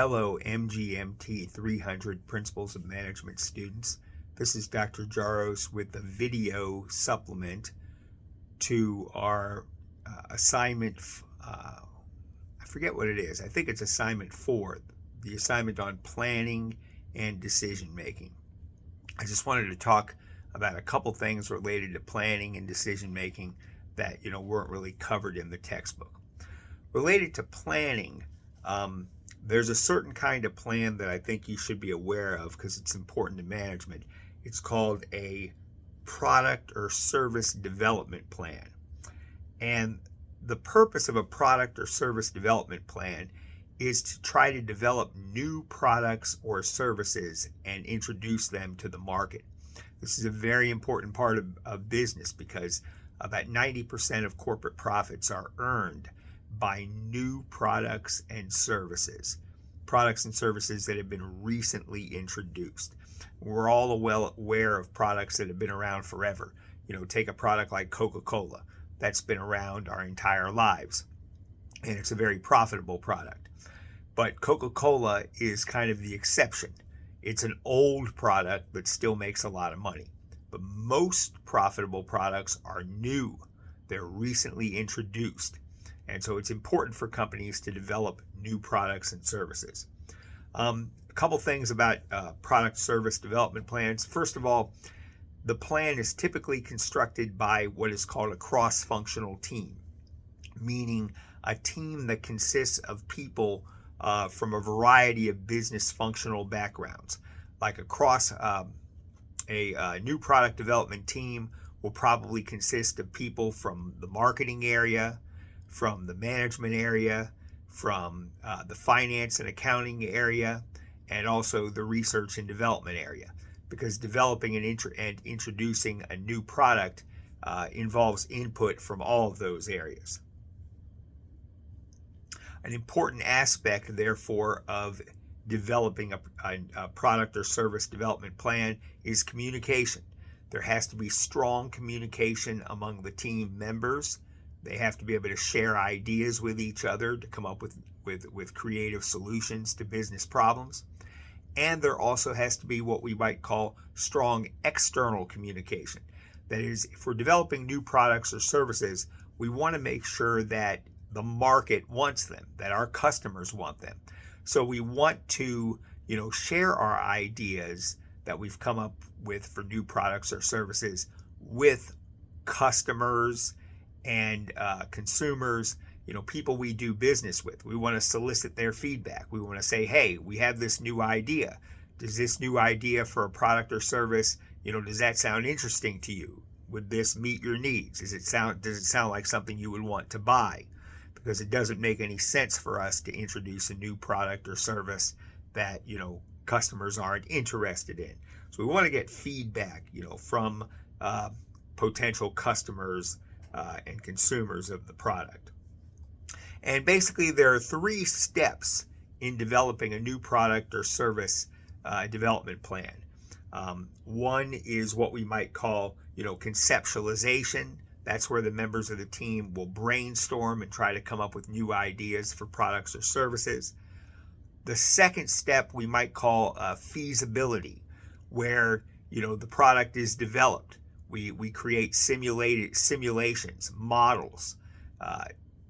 Hello, MGMT 300 Principles of Management students. This is Dr. Jaros with the video supplement to our assignment. I forget what it is. I think it's assignment 4, the assignment on planning and decision making. I just wanted to talk about a couple things related to planning and decision making that weren't really covered in the textbook. Related to planning, there's a certain kind of plan that I think you should be aware of because it's important to management. It's called a product or service development plan. And the purpose of a product or service development plan is to try to develop new products or services and introduce them to the market. This is a very important part of business because about 90% of corporate profits are earned by new products and services that have been recently introduced. We're all well aware of products that have been around forever. Take a product like Coca-Cola. That's been around our entire lives, and it's a very profitable product. But Coca-Cola is kind of the exception. It's an old product that still makes a lot of money. But most profitable products are new. They're recently introduced. And so it's important for companies to develop new products and services. A couple things about product service development plans. First of all, the plan is typically constructed by what is called a cross-functional team, meaning a team that consists of people from a variety of business functional backgrounds. Like a new product development team will probably consist of people from the marketing area, from the management area, from the finance and accounting area, and also the research and development area. Because developing and introducing a new product involves input from all of those areas. An important aspect, therefore, of developing a product or service development plan is communication. There has to be strong communication among the team members. They have to be able to share ideas with each other to come up with creative solutions to business problems. And there also has to be what we might call strong external communication. That is, if we're developing new products or services, we want to make sure that the market wants them, that our customers want them. So we want to, share our ideas that we've come up with for new products or services with customers and consumers, people we do business with. We want to solicit their feedback. We want to say, hey, we have this new idea. Does this new idea for a product or service, does that sound interesting to you? Would this meet your needs? Does it sound like something you would want to buy? Because it doesn't make any sense for us to introduce a new product or service that, customers aren't interested in. So we want to get feedback, from potential customers and consumers of the product. And basically there are 3 steps in developing a new product or service development plan. One is what we might call, conceptualization. That's where the members of the team will brainstorm and try to come up with new ideas for products or services. The second step we might call feasibility, where, the product is developed. We create simulations, models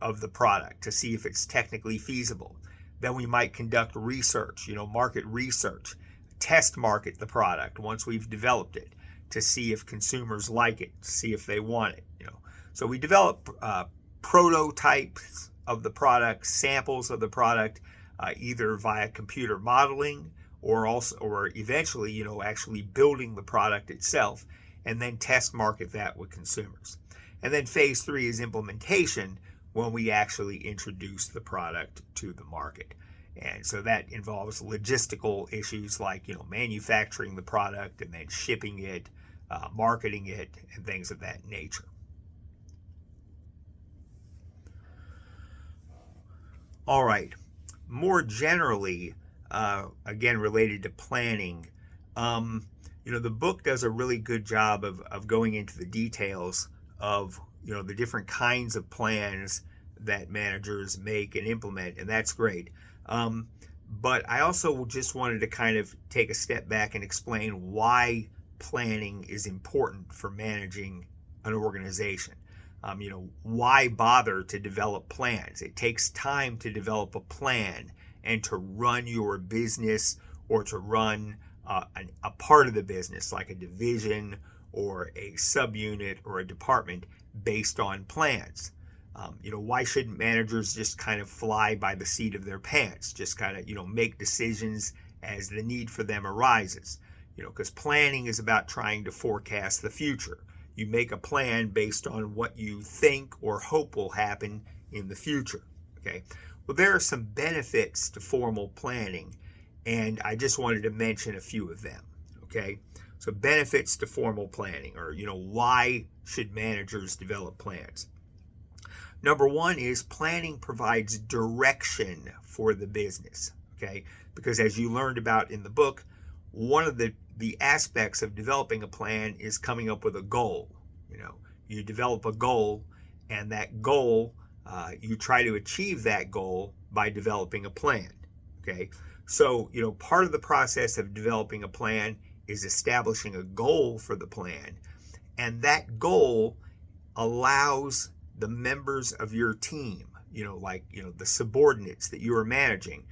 of the product to see if it's technically feasible. Then we might conduct research, market research, test market the product once we've developed it to see if consumers like it, see if they want it. So we develop prototypes of the product, samples of the product, either via computer modeling or eventually, actually building the product itself, and then test market that with consumers. And then phase 3 is implementation, when we actually introduce the product to the market. And so that involves logistical issues like, manufacturing the product and then shipping it, marketing it, and things of that nature. All right. More generally, again, related to planning, the book does a really good job of going into the details of, the different kinds of plans that managers make and implement, and that's great. But I also just wanted to kind of take a step back and explain why planning is important for managing an organization. Why bother to develop plans? It takes time to develop a plan and to run your business, or to run a part of the business, like a division or a subunit or a department, based on plans. Why shouldn't managers just kind of fly by the seat of their pants, just kind of, make decisions as the need for them arises? Because planning is about trying to forecast the future. You make a plan based on what you think or hope will happen in the future. Okay. Well, there are some benefits to formal planning, and I just wanted to mention a few of them. Okay. So benefits to formal planning, or, why should managers develop plans? Number one is planning provides direction for the business. Okay. Because as you learned about in the book, one of the aspects of developing a plan is coming up with a goal. You develop a goal, and that goal, you try to achieve that goal by developing a plan. Okay. So, part of the process of developing a plan is establishing a goal for the plan. And that goal allows the members of your team, the subordinates that you are managing,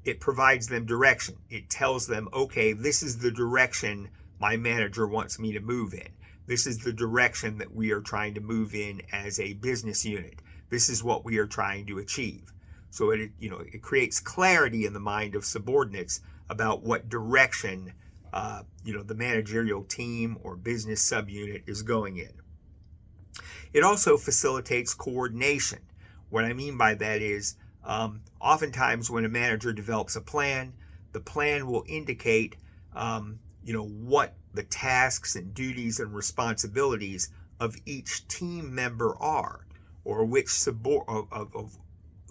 it provides them direction. It tells them, okay, this is the direction my manager wants me to move in. This is the direction that we are trying to move in as a business unit. This is what we are trying to achieve. So it creates clarity in the mind of subordinates about what direction the managerial team or business subunit is going in. It also facilitates coordination. What I mean by that is, oftentimes when a manager develops a plan, the plan will indicate, what the tasks and duties and responsibilities of each team member are, or of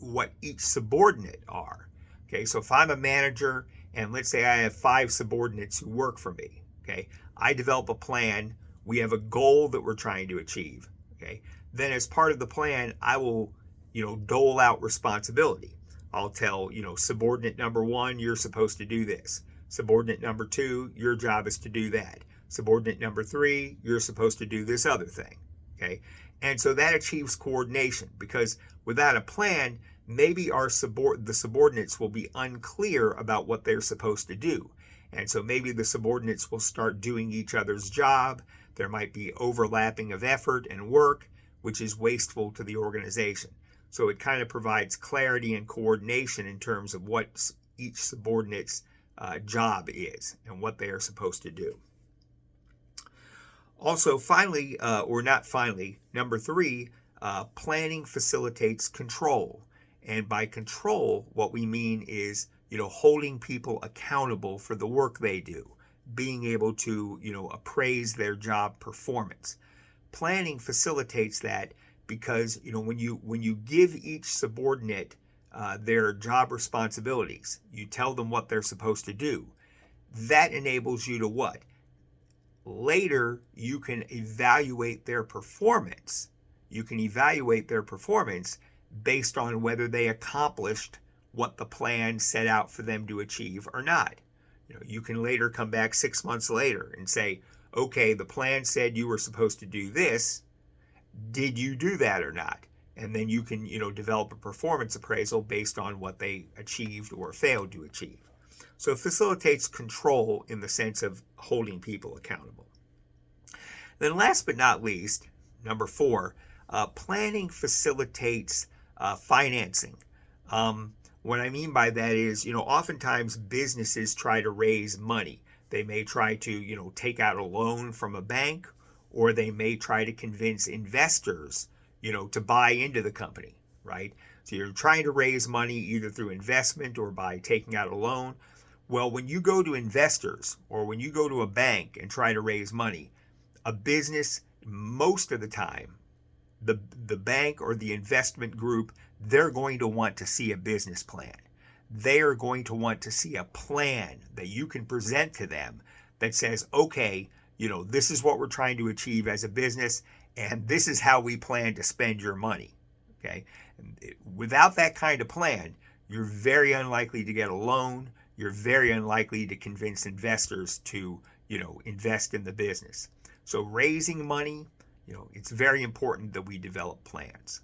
what each subordinate are. Okay, so if I'm a manager and let's say I have 5 subordinates who work for me, okay, I develop a plan. We have a goal that we're trying to achieve. Okay, then as part of the plan, I will, dole out responsibility. I'll tell, subordinate number 1, you're supposed to do this. Subordinate number 2, your job is to do that. Subordinate number 3, you're supposed to do this other thing. Okay, and so that achieves coordination, because without a plan, maybe the subordinates will be unclear about what they're supposed to do. And so maybe the subordinates will start doing each other's job. There might be overlapping of effort and work, which is wasteful to the organization. So it kind of provides clarity and coordination in terms of what each subordinate's job is and what they are supposed to do. Also, finally, or not finally, number 3, planning facilitates control. And by control, what we mean is, holding people accountable for the work they do, being able to, appraise their job performance. Planning facilitates that because, when you give each subordinate their job responsibilities, you tell them what they're supposed to do. That enables you to what? Later, you can evaluate their performance. You can evaluate their performance based on whether they accomplished what the plan set out for them to achieve or not. You can later come back 6 months later and say, okay, the plan said you were supposed to do this. Did you do that or not? And then you can, develop a performance appraisal based on what they achieved or failed to achieve. So it facilitates control in the sense of holding people accountable. Then last but not least, number 4, planning facilitates financing. What I mean by that is, oftentimes businesses try to raise money. They may try to, take out a loan from a bank, or they may try to convince investors, to buy into the company, right? So you're trying to raise money either through investment or by taking out a loan. Well, when you go to investors or when you go to a bank and try to raise money, a business, most of the time, the bank or the investment group, they're going to want to see a business plan. They are going to want to see a plan that you can present to them that says, okay, this is what we're trying to achieve as a business, and this is how we plan to spend your money. Okay. Without that kind of plan, you're very unlikely to get a loan. You're very unlikely to convince investors to, invest in the business. So raising money, it's very important that we develop plans.